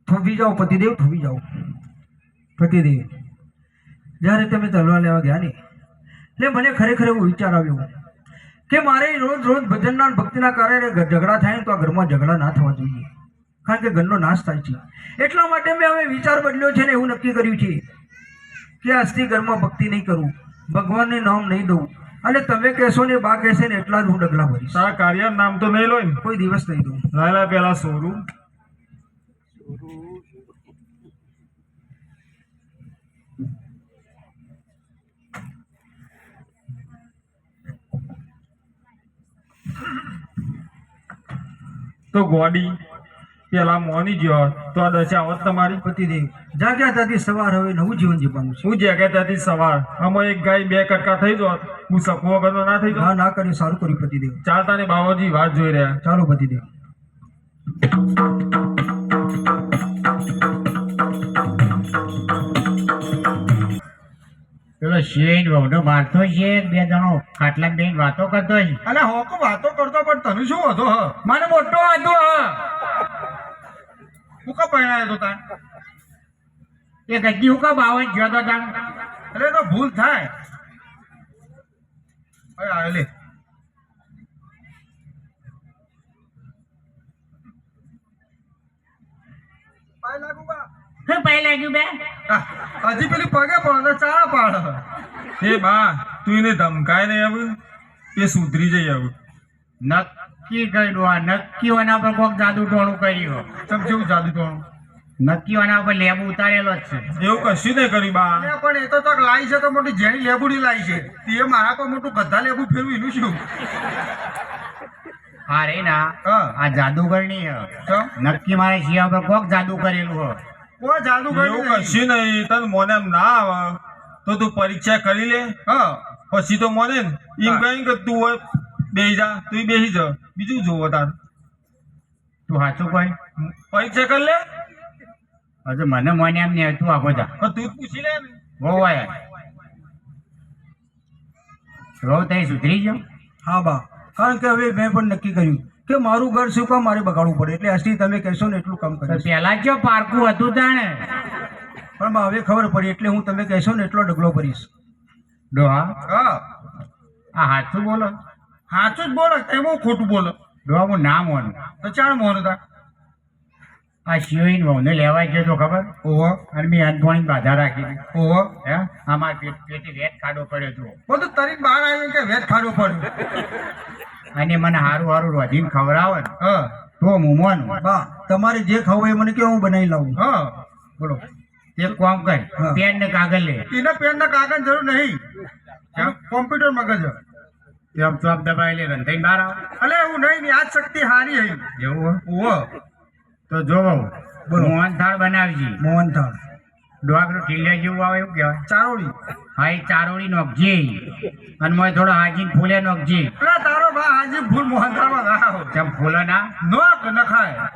થોભી જાઓ પતિદેવ, થોભી જાઓ પતિદેવ. જ્યારે તમે તલવાર લેવા ગયા ને એટલે મને ખરેખર એવો વિચાર આવ્યો કે મારે રોજ રોજ ભજનના ભક્તિના કારણે ઝઘડા થાય ને તો આ ઘરમાં ઝઘડા ના થવા જોઈએ, કારણ કે ઘરનો નાશ થાય છે. એટલા માટે મેં હવે વિચાર બદલ્યો છે ને એવું નક્કી કર્યું છે કે આજથી ઘરમાં ભક્તિ નહીં કરું, ભગવાનને નામ નહીં દઉં, અને તમે કહેશો ને બા કહેશે ને એટલા જ હું ડગલા ભરીશ. તારા કાર્ય નામ તો નહીં લો ને? કોઈ દિવસ નહીં દઉં. લાયલા પેલા સોરું તો ગોડી પેલા મોની જ્યો તો આ દશા આવત તમારી. પતિદેવ જાગ્યા ત્યાંથી સવાર હવે નવું જીવન જીવવાનું છે. હું જગ્યાથી સવાર આમાં એક ગાય બે કટકા થઈ જોત હું સપો વગરનો ના થઈ હા ના કર્યું, સારું કર્યું પતિદેવ. ચાલતા ને બાવાજી વાત જોઈ રહ્યા. ચાલો પતિદેવ. પેલો શેઠ વહુનો મારતો છે, બે જણો ખાટલા બેન વાતો કરતો છે. અલે હોકો વાતો કરતો પણ તને શું હતો? હ મને મોટો હતો હું કા પહેણાયો તો તાર? એ ગદ્દી હું કા બાવન ગયો તો તાણ. અરે તો ભૂલ થાય. અરે આ લે પાય લાગુ બા. શું પૈ લાગ્યું બે? હજી પેલી પગે પડે ચાળા પાડ. એ બા તું એને ધમકાય નહીં આવું, એ સુધરી જઈ આવું. નક્કી કર્યું આ, નક્કી એના પર કોક જાદુ ટોણું કર્યું. ચમ જેવું જાદુ તો નક્કી એના પર લેબુ ઉતારેલો જ છે. એવું કશું નહીં કર્યું બા. પણ એ તો તક લાવી છે તો મોટી જેની લેબુડી લાવી છે તે મારા પર મોટું ગધા લેબુ ફેરવું એનું શું? અરે ના, હા આ જાદુગર ની નક્કી મારે શિયા પર કોક જાદુ કરેલું હો. કોઈ જાદુ એવું કશું નહીં. તને મોને એમ ના આવે તો તું પરીક્ષા કરી લે. હા પછી તો મોને એમ કઈ કે તું હોય બેસી જા, તું બેસી જા, બીજું જોવો તાર. તું સાચું કોઈ પરીક્ષા કરી લે. હજુ મને મને એમ નહીં, તું આગો જા. તું જ પૂછી લે ને. હોવાય રહો તઈ સુધરી ગયો. હા બા, કારણ કે હવે મેં પણ નક્કી કર્યું કે મારું ઘર શું કામ મારે બગાડવું પડે, એટલે આજથી તમે કહેશો ને એટલું કામ કરીશ. પેલા જો પારકું હતું તાણે. પણ બા હવે ખબર પડી એટલે હું તમે કહેશો ને એટલો ડગલો ભરીશ. ડોહા હા આ હાચું બોલો. સાચું જ બોલો, એમાં ખોટું બોલો. ડોહા હું ના મોનું. તો ચાણ મોન હતા. આ શિવઈન વહુને લેવા ગયો તો ખબર? ઓહો અને મેં અનભોણી બાધા રાખી હતી. ઓહો હે આમાં પેટી વેટ ખાડો પડ્યો હતો. બધું તરી બહાર આવ્યું કે વેત ખાડો પડ્યો. અને મને હારું હારું રોધીને ખવડાવે ને હા તો હું મોનું. બા તમારે જે ખાવું એ મને કહો, હું બનાવી લાવું. હા બોલો. એક કામ કર, હા. પેન ને કાગળ લે. એના પેન ના કાગળ જરૂર નહીં, કોમ્પ્યુટર મગજ. ચોપ ચોપ દબાઈ લે, રંધાઈ બહાર આવ. અલે એવું નહીં, આ શક્તિ હારી હઈ. એવું ઓહો તો જોવો બોલો. મોહનથાળ બનાવજી. મોહનથાળ, ડોકનું ટીલિયા જેવું આવે એવું કહેવાય. ચારોળી. હા એ ચારોળી નોખજી અને મોય થોડો હાજીન ફૂલે નોખજી. અરે તારો ભા હાજી ભૂલ મોહન થાળમાં ના ચમ ફૂલે ના નો નખાય.